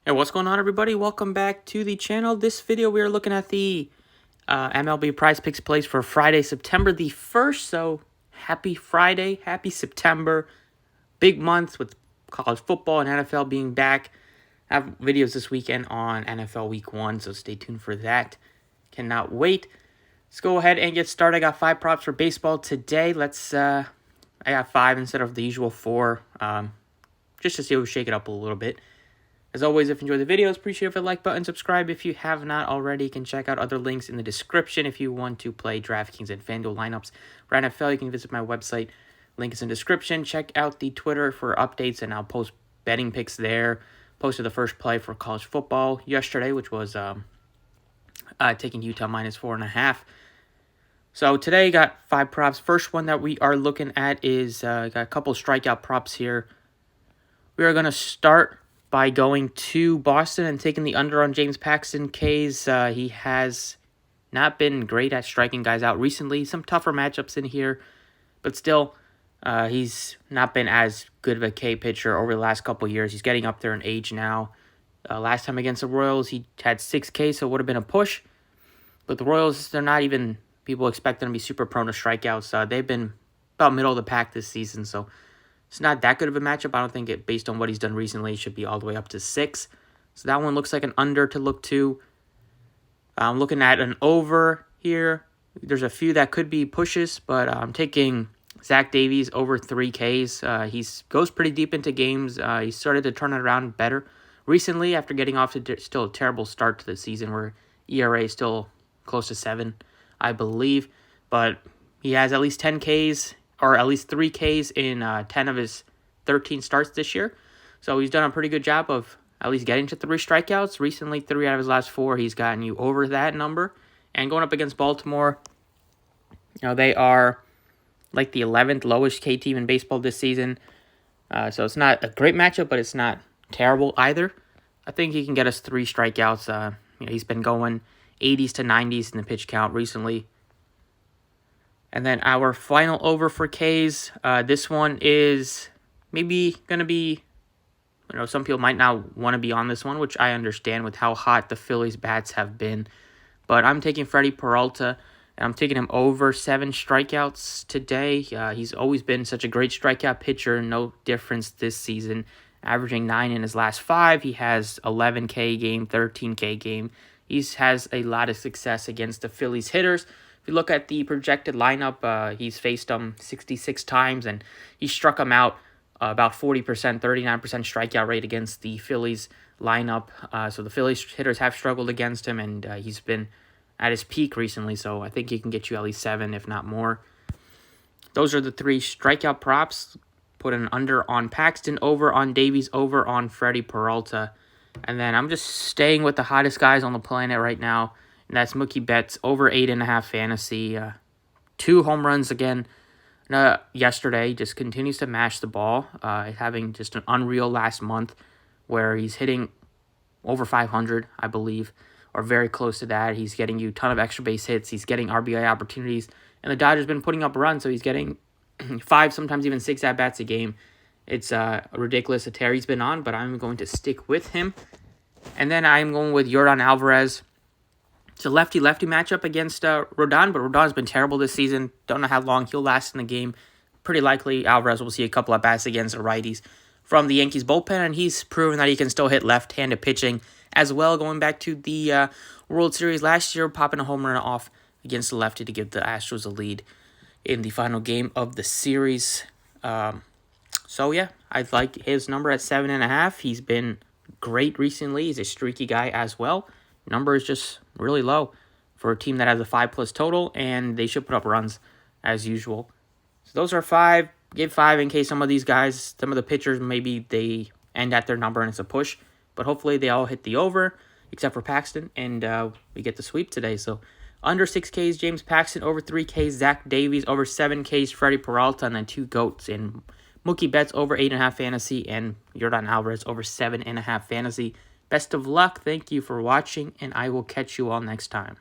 Hey, what's going on, everybody? Welcome back to the channel. This video, we are looking at the MLB Prizepicks plays for Friday, September the 1st. So, happy Friday, happy September. Big month with college football and NFL being back. I have videos this weekend on NFL Week 1, so stay tuned for that. Cannot wait. Let's go ahead and get started. I got 5 props for baseball today. I got 5 instead of the usual 4, just to see if we shake it up a little bit. As always, if you enjoy the videos, appreciate it if you like button, subscribe if you have not already. You can check out other links in the description if you want to play DraftKings and FanDuel lineups. For NFL, you can visit my website. Link is in the description. Check out the Twitter for updates, and I'll post betting picks there. Posted the first play for college football yesterday, which was taking Utah minus 4.5. So today, got 5 props. First one that we are looking at is got a couple strikeout props here. We are going to start by going to Boston and taking the under on James Paxton K's. He has not been great at striking guys out recently. Some tougher matchups in here, but still, he's not been as good of a K pitcher over the last couple years. He's getting up there in age now. Last time against the Royals, he had 6 Ks, so it would have been a push. But the Royals, they're not even, people expect them to be super prone to strikeouts. They've been about middle of the pack this season, so it's not that good of a matchup. I don't think it, based on what he's done recently, it should be all the way up to 6. So that one looks like an under to look to. I'm looking at an over here. There's a few that could be pushes, but I'm taking Zach Davies over 3 Ks. He goes pretty deep into games. He started to turn it around better recently after getting off to still a terrible start to the season where ERA is still close to 7, I believe. But he has at least 10 Ks. Or at least 3 Ks in 10 of his 13 starts this year. So he's done a pretty good job of at least getting to 3 strikeouts. Recently, 3 out of his last 4, he's gotten you over that number. And going up against Baltimore, they are like the 11th lowest K team in baseball this season. So it's not a great matchup, but it's not terrible either. I think he can get us 3 strikeouts. He's been going 80s to 90s in the pitch count recently. And then our final over for Ks, this one is maybe going to be, some people might not want to be on this one, which I understand with how hot the Phillies bats have been. But I'm taking Freddie Peralta, and I'm taking him over 7 strikeouts today. He's always been such a great strikeout pitcher, no difference this season. Averaging 9 in his last 5. He has 11K game, 13K game. He has a lot of success against the Phillies hitters. If you look at the projected lineup, he's faced them 66 times, and he struck them out about 40%, 39% strikeout rate against the Phillies lineup. So the Phillies hitters have struggled against him, and he's been at his peak recently, so I think he can get you at least 7, if not more. Those are the 3 strikeout props. Put an under on Paxton, over on Davies, over on Freddie Peralta. And then I'm just staying with the hottest guys on the planet right now. And that's Mookie Betts over 8.5 fantasy. 2 home runs again yesterday. Just continues to mash the ball. Having just an unreal last month where he's hitting over 500, I believe, or very close to that. He's getting you a ton of extra base hits. He's getting RBI opportunities. And the Dodgers been putting up runs, so he's getting 5, sometimes even 6 at-bats a game. It's ridiculous that Terry's been on, but I'm going to stick with him. And then I'm going with Yordan Alvarez. It's a lefty-lefty matchup against Rodon, but Rodon's been terrible this season. Don't know how long he'll last in the game. Pretty likely Alvarez will see a couple of bats against the righties from the Yankees bullpen, and he's proven that he can still hit left-handed pitching as well, going back to the World Series last year, popping a home run off against the lefty to give the Astros a lead in the final game of the series. So, yeah, I like his number at 7.5. He's been great recently. He's a streaky guy as well. Number is just really low for a team that has a 5+ total, and they should put up runs as usual. So those are 5. Give 5 in case some of these guys, some of the pitchers, maybe they end at their number and it's a push. But hopefully they all hit the over, except for Paxton, and we get the sweep today. So under 6 Ks, James Paxton, over 3 Ks, Zach Davies, over 7 Ks, Freddie Peralta, and then 2 GOATs in Mookie Betts over 8.5 fantasy, and Yordan Alvarez over 7.5 fantasy. Best of luck. Thank you for watching, and I will catch you all next time.